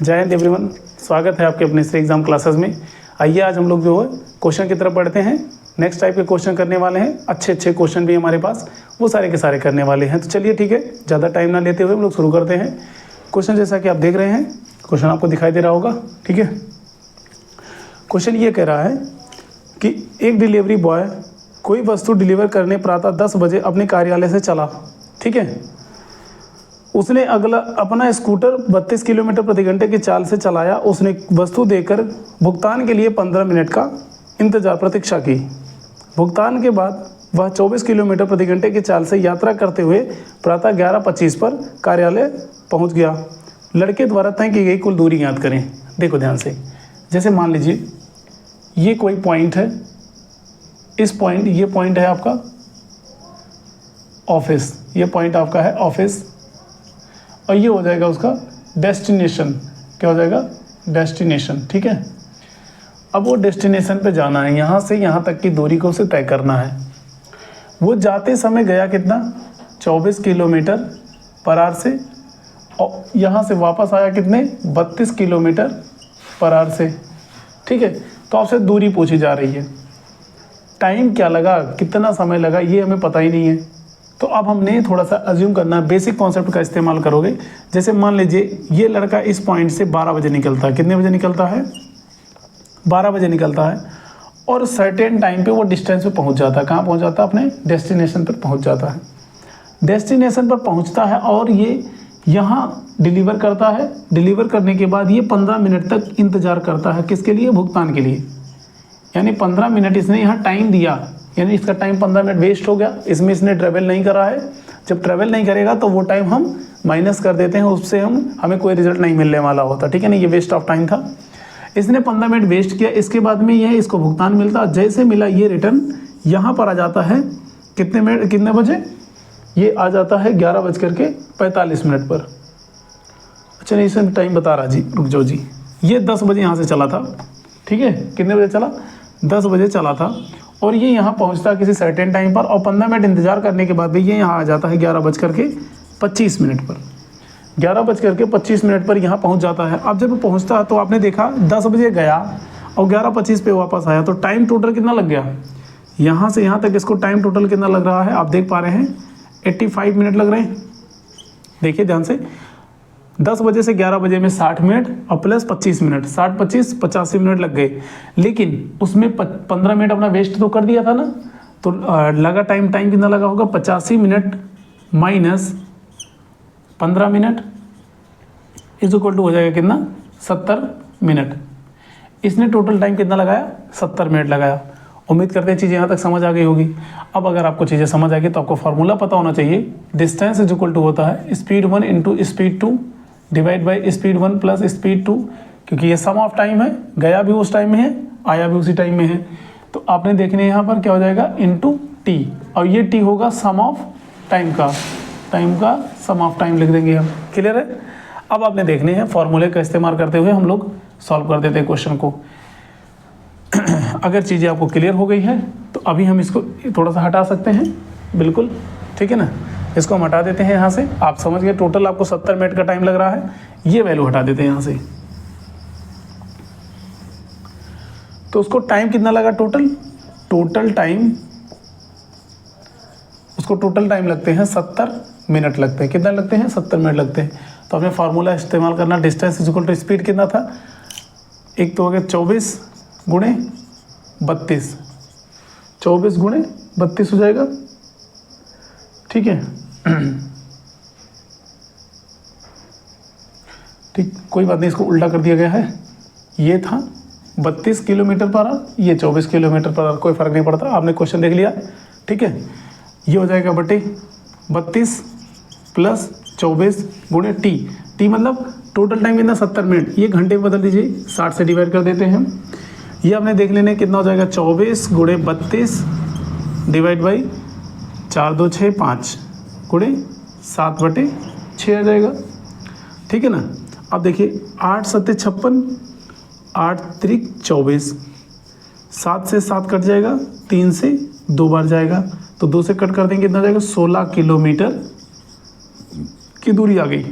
जय हिंद एवरीवन, स्वागत है आपके अपने श्री एग्जाम क्लासेस में। आइए आज हम लोग जो है क्वेश्चन की तरफ बढ़ते हैं। नेक्स्ट टाइप के क्वेश्चन करने वाले हैं, अच्छे क्वेश्चन भी हमारे पास, वो सारे के सारे करने वाले हैं। तो चलिए ठीक है, ज़्यादा टाइम ना लेते हुए हम लोग शुरू करते हैं। क्वेश्चन जैसा कि आप देख रहे हैं, क्वेश्चन आपको दिखाई दे रहा होगा, ठीक है। क्वेश्चन ये कह रहा है कि एक डिलीवरी बॉय कोई वस्तु डिलीवर करने प्रातः 10 बजे अपने कार्यालय से चला, ठीक है। उसने अपना स्कूटर 32 किलोमीटर प्रति घंटे की चाल से चलाया। उसने वस्तु देकर भुगतान के लिए 15 मिनट का प्रतीक्षा की। भुगतान के बाद वह 24 किलोमीटर प्रति घंटे की चाल से यात्रा करते हुए प्रातः 11:25 पर कार्यालय पहुंच गया। लड़के द्वारा तय की गई कुल दूरी ज्ञात करें। देखो ध्यान से, जैसे मान लीजिए ये कोई पॉइंट है, ये पॉइंट है आपका ऑफिस, ये पॉइंट आपका है ऑफिस, और ये हो जाएगा उसका डेस्टिनेशन। क्या हो जाएगा? डेस्टिनेशन, ठीक है। अब वो डेस्टिनेशन पे जाना है, यहाँ से यहाँ तक की दूरी को उसे तय करना है। वो जाते समय गया कितना? 24 किलोमीटर पर आवर से, और यहाँ से वापस आया कितने? 32 किलोमीटर पर आवर से, ठीक है। तो आपसे दूरी पूछी जा रही है, टाइम क्या लगा, कितना समय लगा, ये हमें पता ही नहीं है। तो अब हमने थोड़ा सा अज्यूम करना है, बेसिक कॉन्सेप्ट का इस्तेमाल करोगे। जैसे मान लीजिए ये लड़का इस पॉइंट से 12 बजे निकलता है। कितने बजे निकलता है? 12 बजे निकलता है, और सर्टेन टाइम पे वो डिस्टेंस पे पहुंच जाता है। कहाँ पहुंच जाता है? अपने डेस्टिनेशन पर पहुंच जाता है। डेस्टिनेशन पर पहुंचता है और ये यहाँ डिलीवर करता है। डिलीवर करने के बाद ये 15 मिनट तक इंतज़ार करता है। किसके लिए? भुगतान के लिए। यानी 15 मिनट इसने यहाँ टाइम दिया, यानी इसका टाइम 15 मिनट वेस्ट हो गया। इसमें इसने ट्रैवल नहीं करा है। जब ट्रैवल नहीं करेगा तो वो टाइम हम माइनस कर देते हैं, उससे हमें कोई रिजल्ट नहीं मिलने वाला होता, ठीक है ना। ये वेस्ट ऑफ टाइम था। इसने 15 मिनट वेस्ट किया। इसके बाद में यह इसको भुगतान मिलता, जैसे मिला ये रिटर्न यहाँ पर आ जाता है। कितने बजे? ये आ जाता है 11:45 पर। अच्छा नहीं, इसमें टाइम बता रहा जी, रुक जाओ जी। ये 10 बजे यहाँ से चला था, ठीक है। कितने बजे चला? 10 बजे चला था, और ये यहाँ पहुँचता किसी सर्टेन टाइम पर, और 15 मिनट इंतजार करने के बाद भी ये यहाँ आ जाता है 11:25 पर। 11:25 पर यहाँ पहुँच जाता है। अब जब पहुँचता है तो आपने देखा 10 बजे गया और 11:25 पे वापस आया, तो टाइम टोटल कितना लग गया? यहाँ से यहाँ तक इसको टाइम टोटल कितना लग रहा है? आप देख पा रहे हैं 85 मिनट लग रहे हैं। देखिए ध्यान से, 10 बजे से 11 बजे में 60 मिनट और प्लस 25 मिनट, 60-25 85 मिनट लग गए। लेकिन उसमें 15 मिनट अपना वेस्ट तो कर दिया था ना, तो लगा टाइम कितना लगा होगा? 85 minute minus 15 minute is equal to हो जाएगा कितना? 70 मिनट। इसने टोटल टाइम कितना लगाया? 70 मिनट लगाया। उम्मीद करते हैं चीज़ें यहाँ तक समझ आ गई होगी। अब अगर आपको चीज़ें समझ आ गई तो आपको फार्मूला पता होना चाहिए। डिस्टेंस इज इक्वल टू होता है speed 1 into speed 2 divide by speed 1 plus speed 2, क्योंकि ये सम ऑफ टाइम है। गया भी उस टाइम में है, आया भी उसी टाइम में है। तो आपने देखने यहाँ पर क्या हो जाएगा? इंटू टी, और ये टी होगा सम ऑफ टाइम का सम ऑफ टाइम लिख देंगे हम। क्लियर है? अब आपने देखने हैं फॉर्मूले का इस्तेमाल करते हुए हम लोग सॉल्व कर देते हैं क्वेश्चन को। अगर चीज़ें आपको क्लियर हो गई है तो अभी हम इसको थोड़ा सा हटा सकते हैं, बिल्कुल, ठीक है ना। इसको हम हटा देते हैं यहाँ से। आप समझ गए टोटल आपको 70 मिनट का टाइम लग रहा है, ये वैल्यू हटा देते हैं यहाँ से। तो उसको टाइम कितना लगा? टोटल टाइम उसको टोटल टाइम लगते हैं 70 मिनट लगते हैं। कितना लगते हैं? 70 मिनट लगते हैं। तो आपने फार्मूला इस्तेमाल करना, distance is equal to speed कितना था? एक तो हो गया 24 गुणे 32, 24 गुणे 32 हो जाएगा, ठीक है। ठीक, कोई बात नहीं, इसको उल्टा कर दिया गया है। ये था 32 किलोमीटर पर आवर, ये 24 किलोमीटर पर आवर, कोई फ़र्क नहीं पड़ता। आपने क्वेश्चन देख लिया, ठीक है। ये हो जाएगा बटे 32 प्लस 24 गुणे टी मतलब टोटल टाइम कितना? 70 मिनट। ये घंटे में बदल दीजिए, 60 से डिवाइड कर देते हैं हम। ये आपने देख लेने कितना हो जाएगा? 24 गुणे 32 डिवाइड बाई 4 2 6 5 गुणे 7/6 आ जाएगा, ठीक है ना। अब देखिए 8 7 56, 8 त्रिक 24, 7 से 7 कट जाएगा, 3 से 2 बार जाएगा, तो 2 से कट कर देंगे कितना जाएगा? 16 किलोमीटर की दूरी आ गई।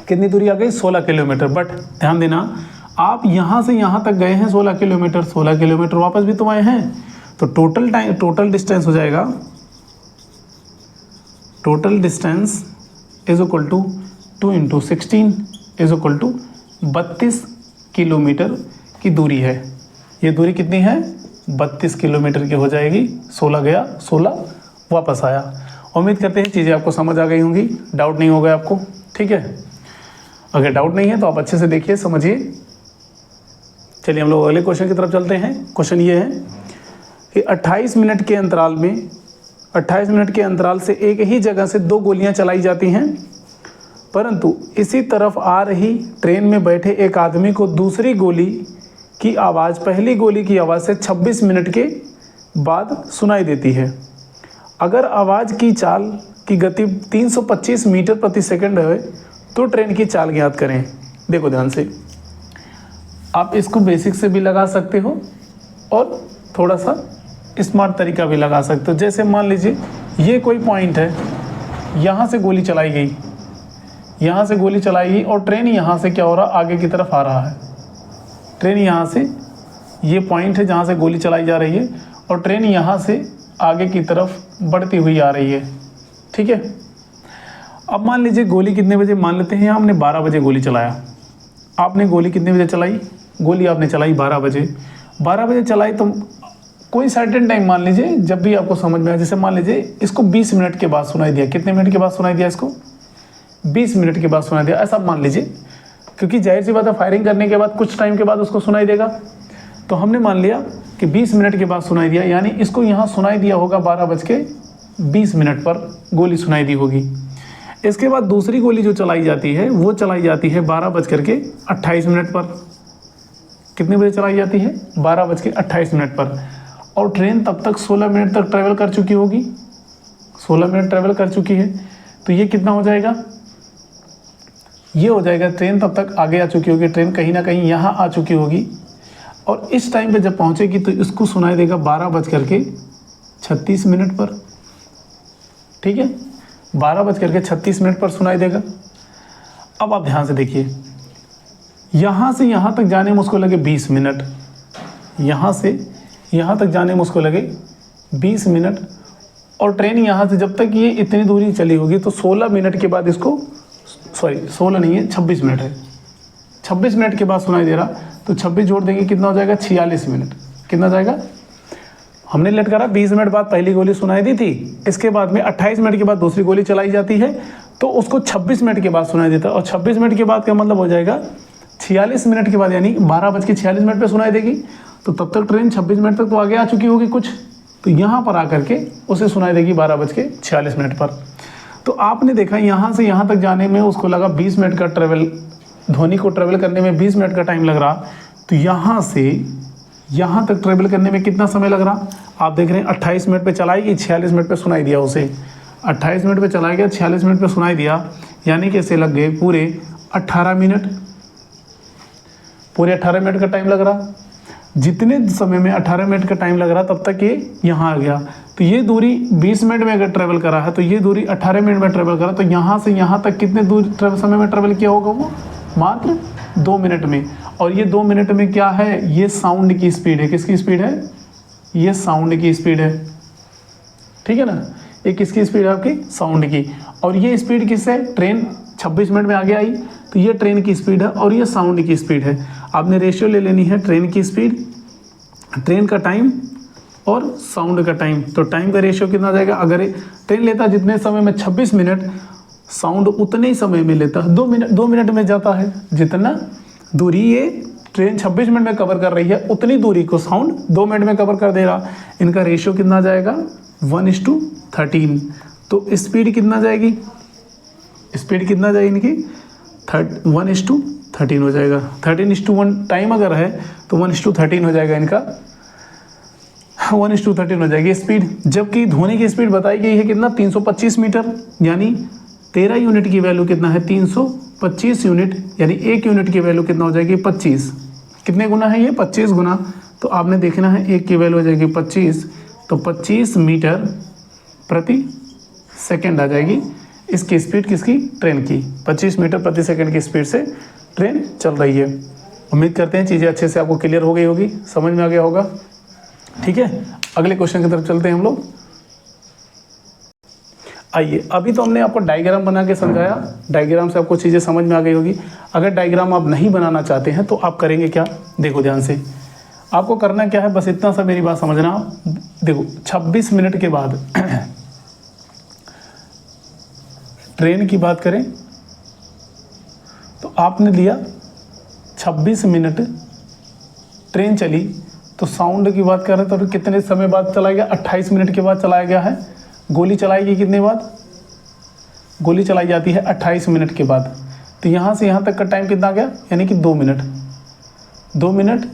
कितनी दूरी आ गई 16 किलोमीटर। बट ध्यान देना, आप यहाँ से यहाँ तक गए हैं 16 किलोमीटर, 16 किलोमीटर वापस भी तो आए हैं, तो टोटल डिस्टेंस हो जाएगा, total distance is equal to 2 × 16 is equal to 32 kilometre की दूरी है। ये दूरी कितनी है? 32 किलोमीटर की हो जाएगी। 16 गया, 16 वापस आया। उम्मीद करते हैं चीज़ें आपको समझ आ गई होंगी, डाउट नहीं होगा आपको, ठीक है। अगर डाउट नहीं है तो आप अच्छे से देखिए, समझिए। चलिए हम लोग अगले क्वेश्चन की तरफ चलते हैं। क्वेश्चन ये है कि 28 मिनट के अंतराल में 28 मिनट के अंतराल से एक ही जगह से 2 गोलियां चलाई जाती हैं, परंतु इसी तरफ आ रही ट्रेन में बैठे एक आदमी को दूसरी गोली की आवाज़ पहली गोली की आवाज़ से 26 मिनट के बाद सुनाई देती है। अगर आवाज़ की चाल की गति 325 मीटर प्रति सेकंड है तो ट्रेन की चाल ज्ञात करें। देखो ध्यान से, आप इसको बेसिक से भी लगा सकते हो और थोड़ा सा स्मार्ट तरीका भी लगा सकते हो। जैसे मान लीजिए ये कोई पॉइंट है, यहाँ से गोली चलाई गई, यहाँ से गोली चलाई गई और ट्रेन यहाँ से क्या हो रहा, आगे की तरफ आ रहा है। ट्रेन यहाँ से, ये पॉइंट है जहाँ से गोली चलाई जा रही है और ट्रेन यहाँ से आगे की तरफ बढ़ती हुई आ रही है, ठीक है। अब मान लीजिए गोली कितने बजे, मान लेते हैं आपने 12 बजे गोली चलाया। आपने गोली कितने बजे चलाई? गोली आपने चलाई 12 बजे। 12 बजे चलाई तो कोई सर्टेन टाइम मान लीजिए, जब भी आपको समझ में आए। जैसे मान लीजिए इसको 20 मिनट के बाद सुनाई दिया। कितने मिनट के बाद सुनाई दिया? इसको 20 मिनट के बाद सुनाई दिया, ऐसा मान लीजिए, क्योंकि जाहिर सी बात है फायरिंग करने के बाद कुछ टाइम के बाद उसको सुनाई देगा। तो हमने मान लिया कि 20 मिनट के बाद सुनाई दिया, यानी इसको यहाँ सुनाई दिया होगा 12:20 पर गोली सुनाई दी होगी। इसके बाद दूसरी गोली जो चलाई जाती है वो चलाई जाती है 12:28 पर। कितने बजे चलाई जाती है? 12:28 पर। और ट्रेन तब तक 16 मिनट तक ट्रैवल कर चुकी होगी, 16 मिनट ट्रैवल कर चुकी है। तो ये कितना हो जाएगा? ये हो जाएगा, ट्रेन तब तक आगे आ चुकी होगी, ट्रेन कहीं ना कहीं यहाँ आ चुकी होगी और इस टाइम पे जब पहुँचेगी तो इसको सुनाई देगा 12:36 पर, ठीक है। 12:36 पर सुनाई देगा। अब आप ध्यान से देखिए, यहाँ से यहाँ तक जाने में उसको लगे 20 मिनट, यहाँ से यहाँ तक जाने में उसको लगे 20 मिनट और ट्रेन यहाँ से जब तक ये इतनी दूरी चली होगी तो 16 मिनट के बाद इसको, सॉरी 16 नहीं है, 26 मिनट है, 26 मिनट के बाद सुनाई दे रहा। तो 26 जोड़ देंगे, कितना हो जाएगा? 46 मिनट। कितना जाएगा? हमने लेट करा 20 मिनट बाद पहली गोली सुनाई दी थी, इसके बाद में 28 मिनट के बाद दूसरी गोली चलाई जाती है तो उसको 26 मिनट के बाद सुनाई देता है। और 26 मिनट के बाद का मतलब हो जाएगा 46 मिनट के बाद, यानी 12:46 पर सुनाई देगी। तो तब तक ट्रेन 26 मिनट तक तो आगे आ चुकी होगी कुछ, तो यहाँ पर आकर के उसे सुनाई देगी 12:46 पर। तो आपने देखा यहाँ से यहाँ तक जाने में उसको लगा 20 मिनट का ट्रेवल, ध्वनि को ट्रेवल करने में 20 मिनट का टाइम लग रहा। तो यहाँ से यहाँ तक ट्रेवल करने में कितना समय लग रहा? आप देख रहे हैं 28 मिनट पे चलाएगी, 46 मिनट पे सुनाई दिया उसे। 28 मिनट पे चलाया गया, 46 मिनट पे सुनाई दिया, यानी कि इसे लग गए पूरे 18 मिनट। पूरे 18 मिनट का टाइम लग रहा। जितने समय में 18 मिनट का टाइम लग रहा तब तक ये यहाँ आ गया। तो ये दूरी 20 मिनट में अगर ट्रेवल करा है तो ये दूरी 18 मिनट में ट्रेवल करा, तो यहाँ से यहाँ तक कितने दूर समय में ट्रेवल किया होगा? वो मात्र 2 मिनट में। और ये 2 मिनट में क्या है? ये साउंड की स्पीड है। किसकी स्पीड है? ये साउंड की स्पीड है, ठीक है ना। ये किसकी स्पीड है? आपकी साउंड की। और ये स्पीड किससे? ट्रेन 26 मिनट में आगे आई तो ये ट्रेन की स्पीड है और ये साउंड की स्पीड है। आपने रेशियो ले लेनी है, ट्रेन की स्पीड, ट्रेन का टाइम और साउंड का टाइम। तो टाइम का रेशियो कितना जाएगा? अगर ट्रेन लेता जितने समय में 26 मिनट, साउंड उतने ही समय में लेता है, 2 मिनट में जाता है। जितना दूरी ये ट्रेन 26 मिनट में कवर कर रही है उतनी दूरी को साउंड 2 मिनट में कवर कर दे रहा। इनका रेशियो कितना जाएगा? 1:13। तो स्पीड कितना जाएगी? स्पीड कितना जाएगी इनकी? 1:13 हो जाएगा। 13:1 टाइम अगर है तो 1:13 हो जाएगा इनका, 1:13 हो जाएगी स्पीड। जबकि ध्वनि की स्पीड बताई गई है कितना? 325 मीटर, यानी 13 यूनिट की वैल्यू कितना है? 325 यूनिट, यानी 1 यूनिट की वैल्यू कितना हो जाएगी? 25। कितने गुना है ये? 25 गुना। तो आपने देखना है 1 की वैल्यू हो जाएगी 25, तो 25 मीटर प्रति सेकेंड आ जाएगी। इसकी स्पीड किसकी, ट्रेन की 25 मीटर प्रति सेकंड की स्पीड से ट्रेन चल रही है। उम्मीद करते हैं चीज़ें अच्छे से आपको क्लियर हो गई होगी, समझ में आ गया होगा। ठीक है, अगले क्वेश्चन की तरफ चलते हैं हम लोग। आइए, अभी तो हमने आपको डायग्राम बना के समझाया, डायग्राम से आपको चीज़ें समझ में आ गई होगी। अगर डायग्राम आप नहीं बनाना चाहते हैं तो आप करेंगे क्या, देखो ध्यान से, आपको करना क्या है, बस इतना सा मेरी बात समझना। देखो 26 मिनट के बाद ट्रेन की बात करें तो आपने लिया 26 मिनट ट्रेन चली, तो साउंड की बात कर रहे हैं तो कितने समय बाद चलाया गया, 28 मिनट के बाद चलाया गया है। गोली चलाएगी कितने बाद, गोली चलाई जाती है 28 मिनट के बाद। तो यहाँ से यहाँ तक का टाइम कितना आ गया, यानी कि 2 मिनट। 2 मिनट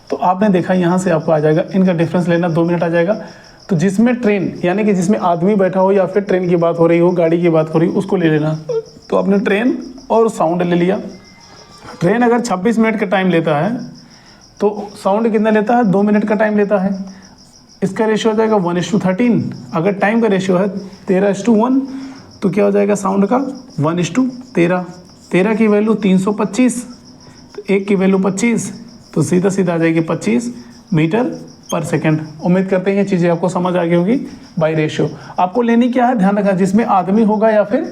तो आपने देखा यहाँ से आपको आ जाएगा, इनका डिफरेंस लेना 2 मिनट आ जाएगा। तो जिसमें ट्रेन यानी कि जिसमें आदमी बैठा हो या फिर ट्रेन की बात हो रही हो, गाड़ी की बात हो रही हो, उसको ले लेना। तो आपने ट्रेन और साउंड ले लिया। ट्रेन अगर 26 मिनट का टाइम लेता है तो साउंड कितना लेता है, 2 मिनट का टाइम लेता है। इसका रेशियो हो जाएगा 1:13। अगर टाइम का रेशियो है 13:1 तो क्या हो जाएगा साउंड का 1:13। 13 की वैल्यू 325, तो 1 की वैल्यू 25, तो सीधा सीधा आ जाएगी 25 मीटर पर सेकंड। उम्मीद करते हैं ये चीज़ें आपको समझ आ गई होगी बाई रेशियो। आपको लेनी क्या है, ध्यान रखना, जिसमें आदमी होगा या फिर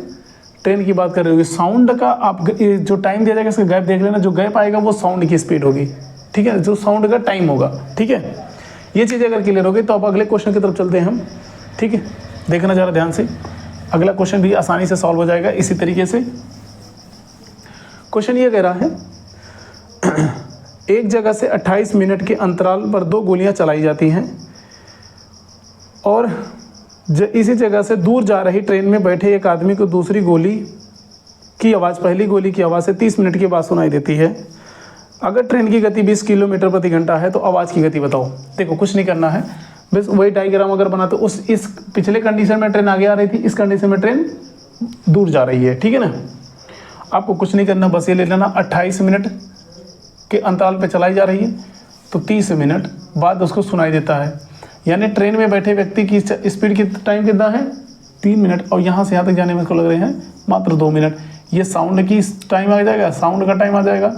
ट्रेन की बात कर रही होगी। साउंड का आप जो टाइम दिया जाएगा इसका गैप देख लेना, जो गैप आएगा वो साउंड की स्पीड होगी। ठीक है, जो साउंड का टाइम होगा। ठीक है, ये चीज़ें अगर क्लियर हो गई तो अब अगले क्वेश्चन की तरफ चलते हैं हम। ठीक है, देखना ज़रा ध्यान से, अगला क्वेश्चन भी आसानी से सॉल्व हो जाएगा इसी तरीके से। क्वेश्चन ये कह रहा है एक जगह से 28 मिनट के अंतराल पर 2 गोलियां चलाई जाती हैं और इसी जगह से दूर जा रही ट्रेन में बैठे एक आदमी को दूसरी गोली की आवाज़, पहली गोली की आवाज़ से 30 मिनट के बाद सुनाई देती है। अगर ट्रेन की गति 20 किलोमीटर प्रति घंटा है तो आवाज़ की गति बताओ। देखो कुछ नहीं करना है, बस वही डायग्राम अगर बनाते इस पिछले कंडीशन में ट्रेन आगे आ रही थी, इस कंडीशन में ट्रेन दूर जा रही है। ठीक है ना, आपको कुछ नहीं करना, बस ये ले लेना 28 मिनट के अंतराल पे चलाई जा रही है तो 30 मिनट बाद उसको सुनाई देता है। यानी ट्रेन में बैठे व्यक्ति की स्पीड की टाइम कितना है, 3 मिनट, और यहाँ से यहाँ तक जाने में इसको लग रहे हैं मात्र 2 मिनट। ये साउंड की टाइम आ जाएगा, साउंड का टाइम आ जाएगा।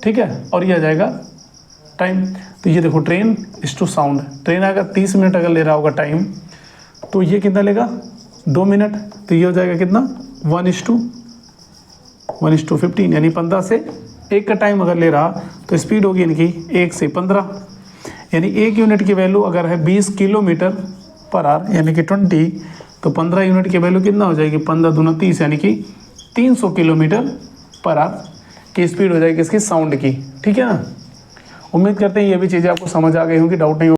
ठीक है, और ये आ जाएगा टाइम। तो ये देखो ट्रेन इस टू साउंड, ट्रेन अगर 30 मिनट अगर ले रहा होगा टाइम तो ये कितना लेगा 2 मिनट। तो ये हो जाएगा कितना 1:15, यानी 15 से 1 का टाइम अगर ले रहा तो स्पीड होगी इनकी 1 से 15, यानी 1 यूनिट की वैल्यू अगर है 20 किलोमीटर पर आवर यानी कि 20, तो 15 यूनिट की वैल्यू कितना हो जाएगी 15 दूना 30 यानी कि 300 किलोमीटर पर आवर की स्पीड हो जाएगी इसकी साउंड की। ठीक है ना, उम्मीद करते हैं ये भी चीज़ें आपको समझ आ गई होंगी, डाउट नहीं